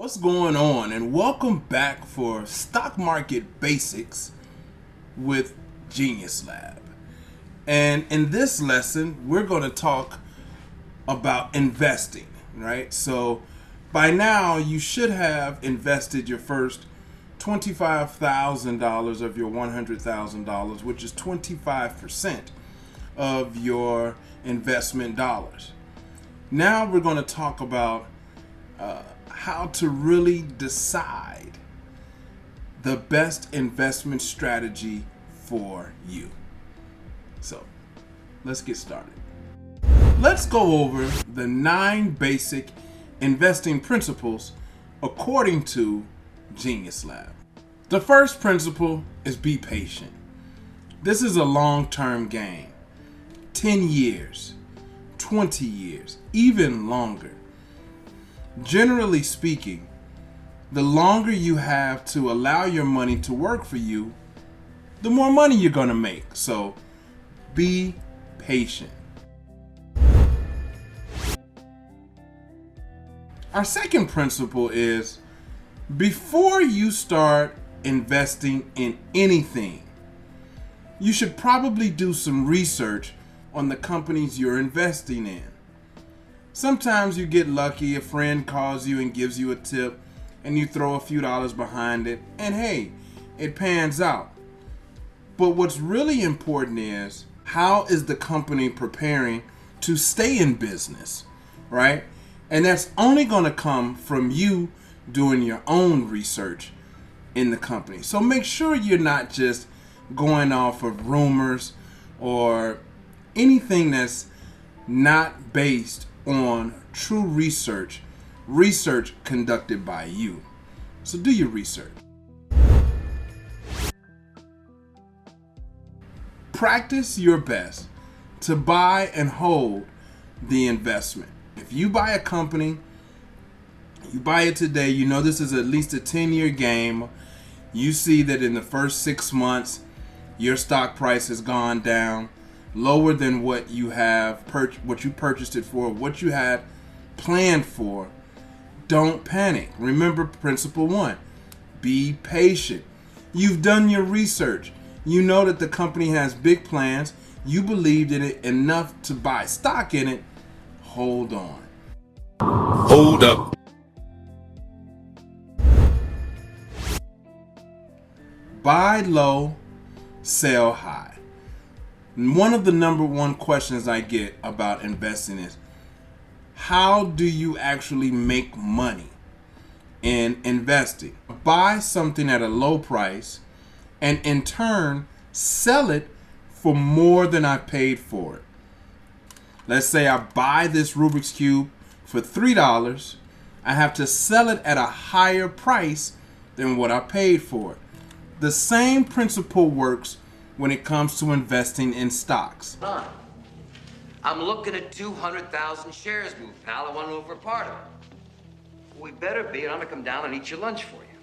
What's going on? And welcome back for Stock Market Basics with Genius Lab. And in this lesson, we're going to talk about investing, right? So by now, you should have invested your first $25,000 of your $100,000, which is 25% of your investment dollars. Now we're going to talk about how to really decide the best investment strategy for you. So let's get started. Let's go over the 9 basic investing principles according to Genius Lab. The first principle is be patient. This is a long-term game. 10 years, 20 years, even longer. Generally speaking, the longer you have to allow your money to work for you, the more money you're going to make. So be patient. Our second principle is before you start investing in anything, you should probably do some research on the companies you're investing in. Sometimes you get lucky, a friend calls you and gives you a tip, and you throw a few dollars behind it, and hey, it pans out. But what's really important is, how is the company preparing to stay in business, right? And that's only going to come from you doing your own research in the company. So make sure you're not just going off of rumors or anything that's not based on true research conducted by you. So do your research. Practice your best to buy and hold the investment. If you buy a company, you buy it today, you know this is at least a 10-year game. You see that in the first 6 months, your stock price has gone down lower than what you have what you purchased it for, what you had planned for. Don't panic. Remember principle 1. Be patient. You've done your research. You know that the company has big plans. You believed in it enough to buy stock in it. Hold on. Hold up. Buy low, sell high. One of the number one questions I get about investing is, how do you actually make money in investing? Buy something at a low price and in turn sell it for more than I paid for it. Let's say I buy this Rubik's Cube for $3. I have to sell it at a higher price than what I paid for it. The same principle works when it comes to investing in stocks. I'm looking at 200,000 shares move, pal. I want to know if we're part of it. We better be, and I'm going to come down and eat your lunch for you.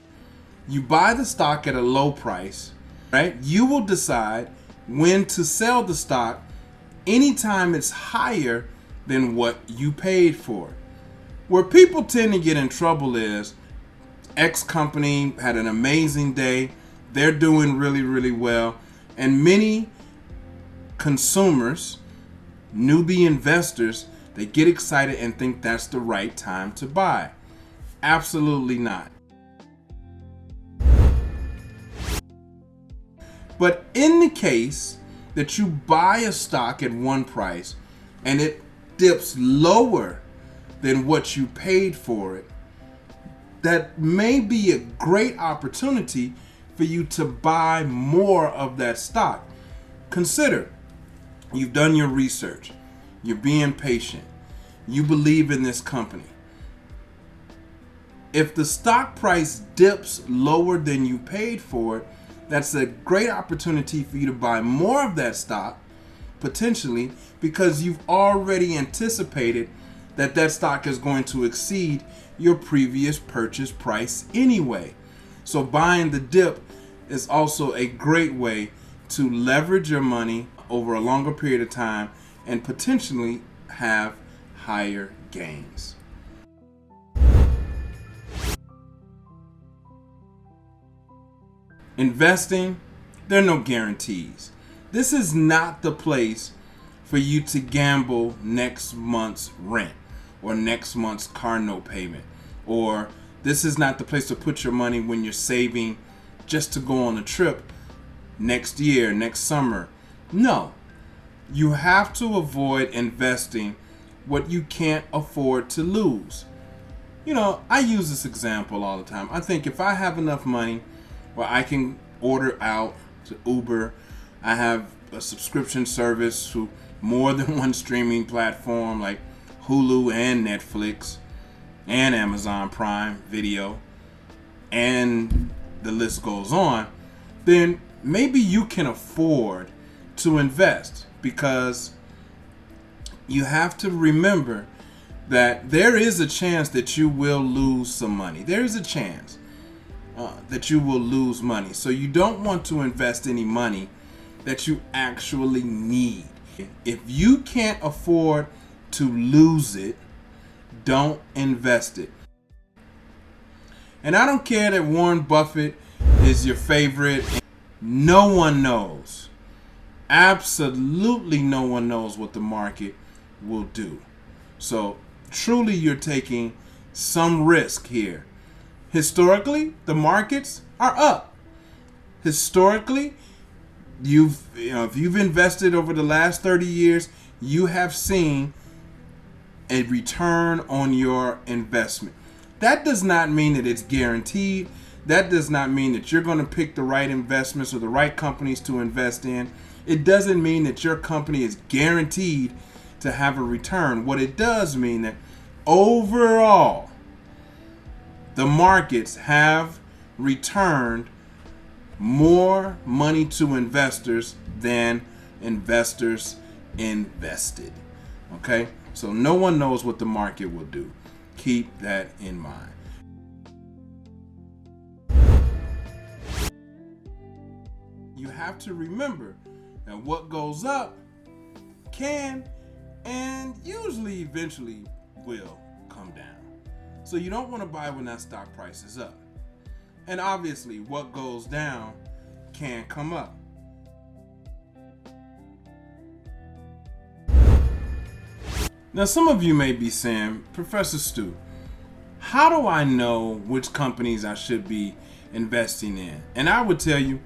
You buy the stock at a low price, right? You will decide when to sell the stock anytime it's higher than what you paid for. Where people tend to get in trouble is, X company had an amazing day. They're doing really, really well. And many consumers, newbie investors, they get excited and think that's the right time to buy. Absolutely not. But in the case that you buy a stock at one price and it dips lower than what you paid for it, that may be a great opportunity for you to buy more of that stock. Consider, you've done your research, you're being patient, you believe in this company. If the stock price dips lower than you paid for it, that's a great opportunity for you to buy more of that stock, potentially, because you've already anticipated that that stock is going to exceed your previous purchase price anyway. So buying the dip is also a great way to leverage your money over a longer period of time and potentially have higher gains. Investing, there are no guarantees. This is not the place for you to gamble next month's rent or next month's car note payment, or this is not the place to put your money when you're saving just to go on a trip next year, next summer. No, you have to avoid investing what you can't afford to lose. You know, I use this example all the time. I think if I have enough money where I can order out to Uber, I have a subscription service to more than one streaming platform like Hulu and Netflix and Amazon Prime Video, and the list goes on, then maybe you can afford to invest, because you have to remember that there is a chance that you will lose some money. There is a chance that you will lose money. So you don't want to invest any money that you actually need. If you can't afford to lose it, don't invest it. And I don't care that Warren Buffett is your favorite. No one knows. Absolutely no one knows what the market will do. So truly you're taking some risk here. Historically, the markets are up. Historically, if you've invested over the last 30 years, you have seen a return on your investment. That does not mean that it's guaranteed. That does not mean that you're going to pick the right investments or the right companies to invest in. It doesn't mean that your company is guaranteed to have a return. What it does mean that overall, the markets have returned more money to investors than investors invested. Okay? So no one knows what the market will do. Keep that in mind. You have to remember that what goes up can and usually eventually will come down. So you don't want to buy when that stock price is up. And obviously what goes down can come up. Now some of you may be saying, Professor Stu, how do I know which companies I should be investing in? And I would tell you,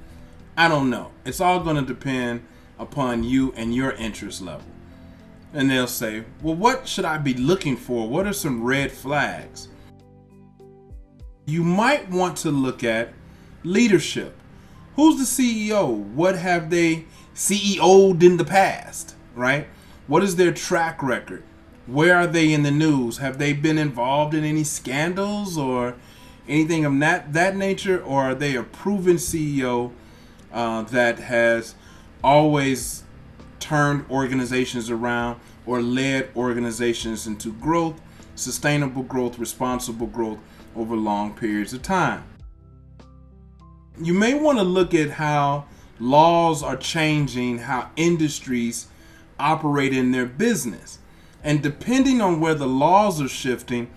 I don't know. It's all going to depend upon you and your interest level. And they'll say, well, what should I be looking for? What are some red flags? You might want to look at leadership. Who's the CEO? What have they CEO'd in the past, right? What is their track record? Where are they in the news? Have they been involved in any scandals or anything of that nature? Or are they a proven CEO that has always turned organizations around or led organizations into growth, sustainable growth, responsible growth over long periods of time? You may want to look at how laws are changing, how industries operate in their business. And depending on where the laws are shifting,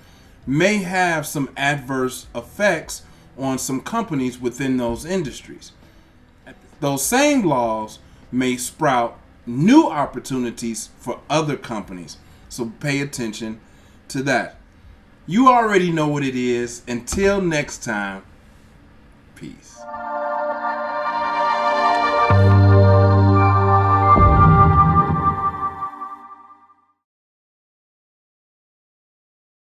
may have some adverse effects on some companies within those industries. Those same laws may sprout new opportunities for other companies. So pay attention to that. You already know what it is. Until next time, peace.